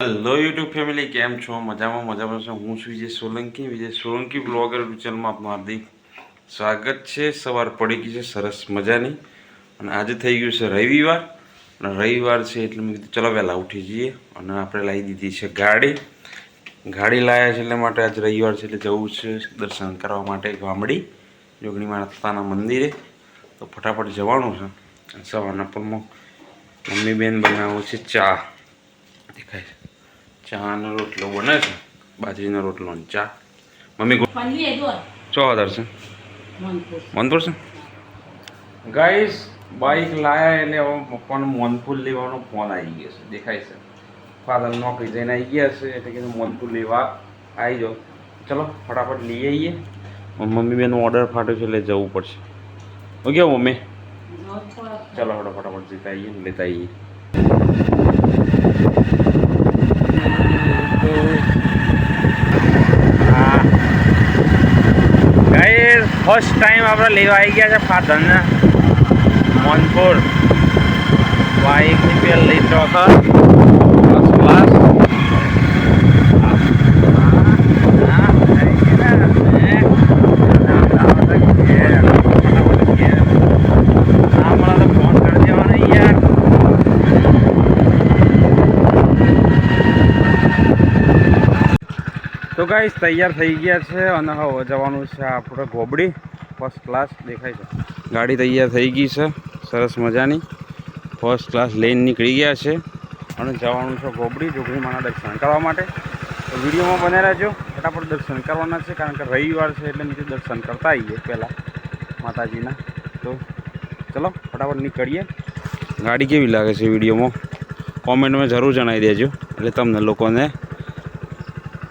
Hello YouTube family, કેમ છો? મજામાં છો? હું છું વિજય સોલંકી બ્લોગર ચેનલમાં આપનું હાર્દિક સ્વાગત છે। સવાર પડી ગઈ છે સરસ મજાની, અને આજે થઈ ગયું છે રવિવાર, અને રવિવાર છે એટલે મેં કીધું ચલો વહેલા ઉઠી જઈએ, અને આપણે લાવી દીધી છે ગાડી લાવ્યા છે એટલે માટે આજે રવિવાર છે એટલે જવું છે દર્શન કરવા માટે ગામડી જોગણી માતાના મંદિરે। તો ફટાફટ જવાનું છે। સવારના પરમાં મમ્મી બેન બનાવું છે ચા, દેખાય છે ચાનો રોટલો બને છે, બાજરીનો રોટલો અને ચા। મમ્મી ચો દર્શન મનપુર છે ગાઈસ, બાઇક લાયા એટલે હવે પપ્પાનો મોનફૂલ લેવાનો ફોન આવી ગયો છે, દેખાય છે ફાધર નોકરી જઈને આવી ગયા છે એટલે કીધું મોનફૂલ લેવા આવી જાઓ। ચલો ફટાફટ લઈ આવીએ। મમ્મી બેનો ઓર્ડર ફાટ્યો છે એટલે જવું પડશે। ઓકે મમ્મી, ચલો ફટાફટ જતા આવીએ ને લેતા આવીએ। ગાઈસ ફર્સ્ટ ટાઈમ આપણે લેવા આવી ગયા છે ફાધરને મોનપુર। બાઇકની પહેલી ચોથા ફર્સ્ટ ક્લાસ। તો ગાઈસ તૈયાર થઈ ગયા છે અને હવે જવાનું છે આપણે ગોબડી। ફર્સ્ટ ક્લાસ દેખાય છે ગાડી તૈયાર થઈ ગઈ છે સરસ મજાની, ફર્સ્ટ ક્લાસ લઈને નીકળી ગયા છે અને જવાનું છે ગોબડી જોગણીમાના દર્શન કરવા માટે। તો વિડીયોમાં બને રહેજો, ફટાફટ દર્શન કરવાના છે કારણ કે રવિવાર છે એટલે નીચે દર્શન કરતા આવીએ પહેલાં માતાજીના। તો ચલો ફટાફટ નીકળીએ। ગાડી કેવી લાગે છે વિડીયોમાં કોમેન્ટમાં જરૂર જણાવી દેજો, એટલે તમને લોકોને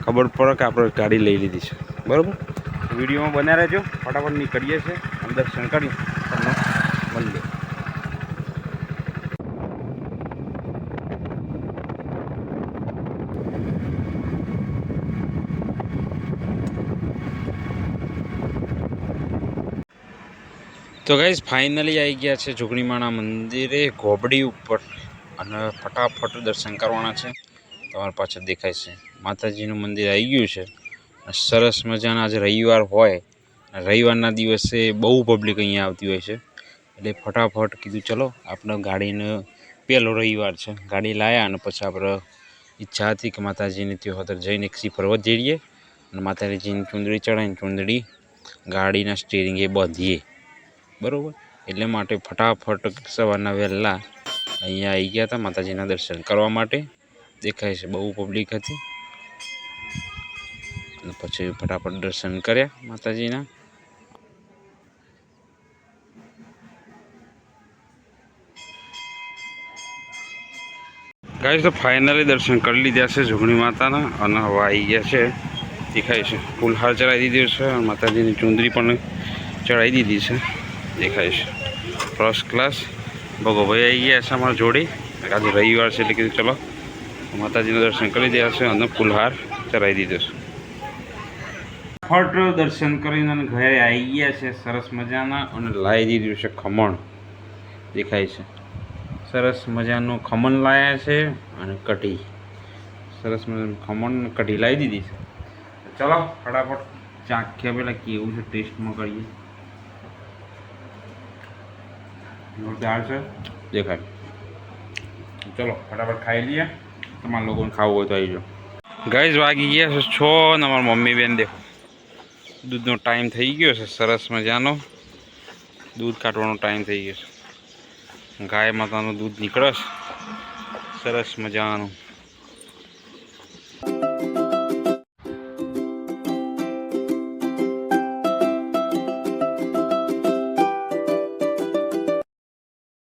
ખબર પડે કે આપણે ગાડી લઈ લીધી છે, બરાબર? વિડીયોમાં બન્યા રહેજો, ફટાફટ નીકળીએ છીએ અને દર્શન કરી તમને મળીએ। તો ગાઈસ ફાઇનલી આવી ગયા છે જોગણીમાના મંદિરે ગોબડી ઉપર, અને ફટાફટ દર્શન કરવાના છે। તમારી પાછળ દેખાય છે માતાજીનું મંદિર આવી ગયું છે। સરસ મજાના આજે રવિવાર હોય, રવિવારના દિવસે બહુ પબ્લિક અહીંયા આવતી હોય છે, એટલે ફટાફટ કીધું ચલો આપણે ગાડીને પહેલો રવિવાર છે ગાડી લાવ્યા, અને પછી આપણે ઈચ્છા હતી કે માતાજીને ત્યાં જઈને એક પર્વત જઈએ અને માતાજીની ચુંદડી ચડાવીને ચુંદડી ગાડીના સ્ટીરિંગે બાંધીએ, બરાબર? એટલે માટે ફટાફટ સવારના વહેલા અહીંયા આવી ગયા હતા માતાજીના દર્શન કરવા માટે। દેખાય છે બહુ પબ્લિક હતી, અને પછી ફટાફટ દર્શન કર્યા માતાજીના। ગાઈસ તો ફાઇનલી દર્શન કરી લીધા છે જોગણી માતાના, અને હવે આવી ગયા છે દેખાય છે ફૂલહાર ચડાવી દીધો છે, અને માતાજીની ચુંદરી પણ ચડાવી દીધી છે, દેખાય છે ફર્સ્ટ ક્લાસ। ભગોભાઈ આવી ગયા છે અમારા જોડે, આજે રવિવાર છે એટલે કીધું ચલો માતાજીના દર્શન કરી દીધા છે અને ફૂલહાર ચડાવી દીધો છે। ફટ દર્શન કરીને અને ઘરે આવી ગયા છે સરસ મજાના, અને લાવી દીધું છે ખમણ, દેખાય છે સરસ મજાનું ખમણ લાવ્યા છે, અને કઢી સરસ મજાનું ખમણ કઢી લાવી દીધી છે। ચલો ફટાફટ ચાખ્યા પહેલાં કેવું છે ટેસ્ટમાં કરીએ। જોરદાર છે, દેખાય। ચલો ફટાફટ ખાઈ લઈએ, તમારા લોકોને ખાવું હોય તો આવી જાઓ। ગાઈસ વાગી ગયા છે 6, ને અમારા મમ્મી બેન દેખો દૂધનો ટાઈમ થઈ ગયો છે, સરસ મજાનો દૂધ કાઢવાનો ટાઈમ થઈ ગયો છે। ગાય માતાનું દૂધ નીકળે છે સરસ મજાનું।